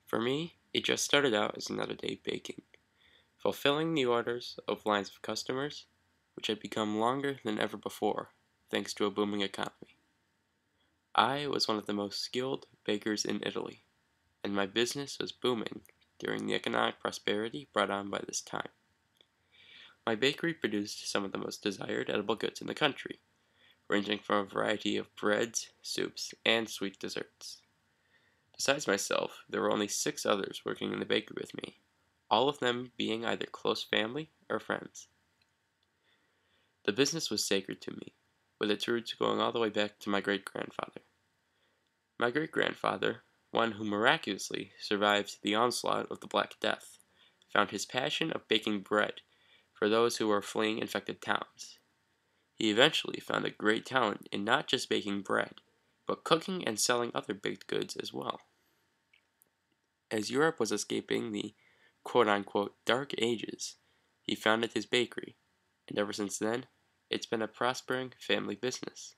For me, it just started out as another day baking, fulfilling the orders of lines of customers, which had become longer than ever before, thanks to a booming economy. I was one of the most skilled bakers in Italy, and my business was booming during the economic prosperity brought on by this time. My bakery produced some of the most desired edible goods in the country, ranging from a variety of breads, soups, and sweet desserts. Besides myself, there were only 6 others working in the bakery with me, all of them being either close family or friends. The business was sacred to me, with its roots going all the way back to my great-grandfather. My great-grandfather, one who miraculously survived the onslaught of the Black Death, found his passion of baking bread for those who were fleeing infected towns. He eventually found a great talent in not just baking bread, but cooking and selling other baked goods as well. As Europe was escaping the quote-unquote Dark Ages, he founded his bakery, and ever since then, it's been a prospering family business.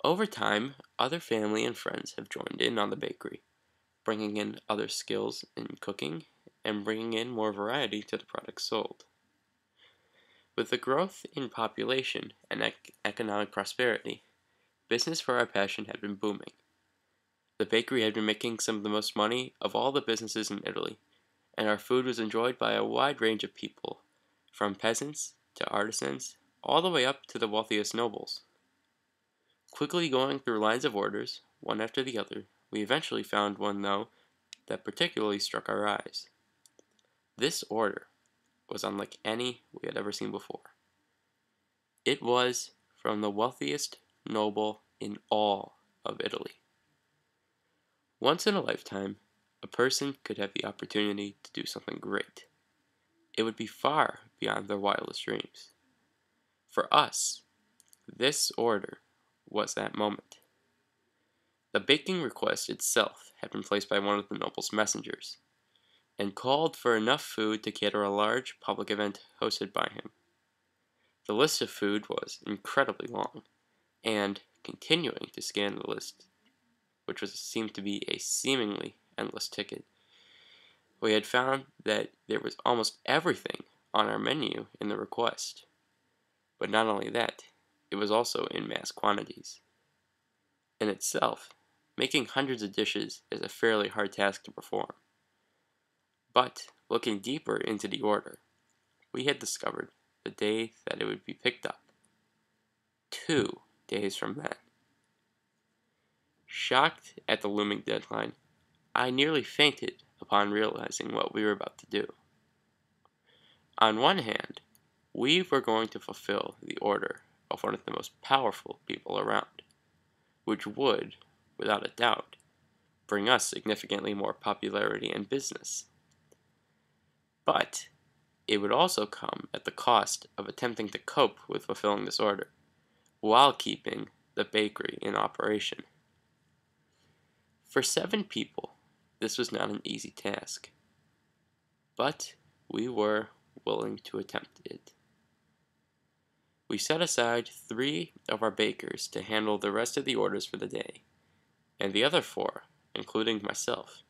Over time, other family and friends have joined in on the bakery, bringing in other skills in cooking and bringing in more variety to the products sold. With the growth in population and economic prosperity, business for our passion had been booming. The bakery had been making some of the most money of all the businesses in Italy, and our food was enjoyed by a wide range of people, from peasants to artisans, all the way up to the wealthiest nobles. Quickly going through lines of orders, one after the other, we eventually found one, though, that particularly struck our eyes. This order was unlike any we had ever seen before. It was from the wealthiest noble in all of Italy. Once in a lifetime, a person could have the opportunity to do something great. It would be far beyond their wildest dreams. For us, this order was that moment. The baking request itself had been placed by one of the noble's messengers, and called for enough food to cater a large public event hosted by him. The list of food was incredibly long, and continuing to scan the list, which seemed to be a seemingly endless ticket, we had found that there was almost everything on our menu in the request. But not only that, it was also in mass quantities. In itself, making hundreds of dishes is a fairly hard task to perform. But looking deeper into the order, we had discovered the day that it would be picked up. 2 days from then. Shocked at the looming deadline, I nearly fainted upon realizing what we were about to do. On one hand, we were going to fulfill the order of one of the most powerful people around, which would, without a doubt, bring us significantly more popularity and business. But it would also come at the cost of attempting to cope with fulfilling this order, while keeping the bakery in operation. For 7 people, this was not an easy task, but we were willing to attempt it. We set aside 3 of our bakers to handle the rest of the orders for the day, and the other 4, including myself,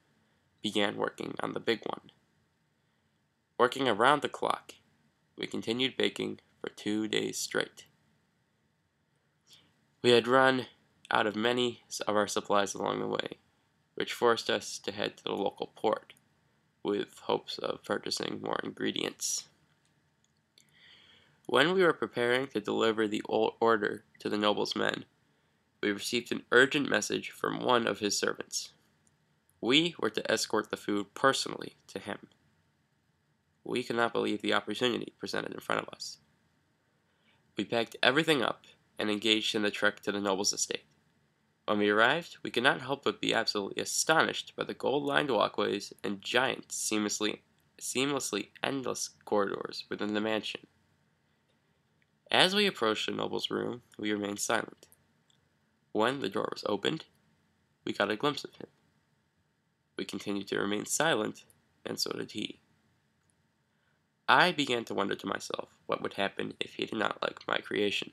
began working on the big one. Working around the clock, we continued baking for 2 days straight. We had run out of many of our supplies along the way, which forced us to head to the local port, with hopes of purchasing more ingredients. When we were preparing to deliver the order to the noble's men, we received an urgent message from one of his servants. We were to escort the food personally to him. We could not believe the opportunity presented in front of us. We packed everything up and engaged in the trek to the noble's estate. When we arrived, we could not help but be absolutely astonished by the gold-lined walkways and giant, seamlessly endless corridors within the mansion. As we approached the noble's room, we remained silent. When the door was opened, we got a glimpse of him. We continued to remain silent, and so did he. I began to wonder to myself what would happen if he did not like my creation.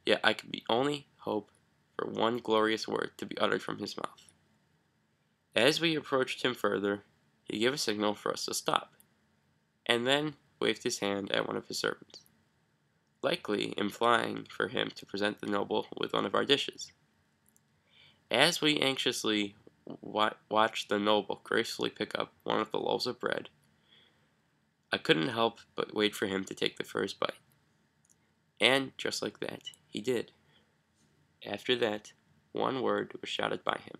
Yet I could only hope for one glorious word to be uttered from his mouth. As we approached him further, he gave a signal for us to stop, and then waved his hand at one of his servants, likely implying for him to present the noble with one of our dishes. As we anxiously watched the noble gracefully pick up one of the loaves of bread, I couldn't help but wait for him to take the first bite. And just like that, he did. After that, one word was shouted by him: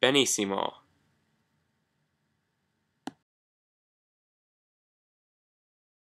Benissimo!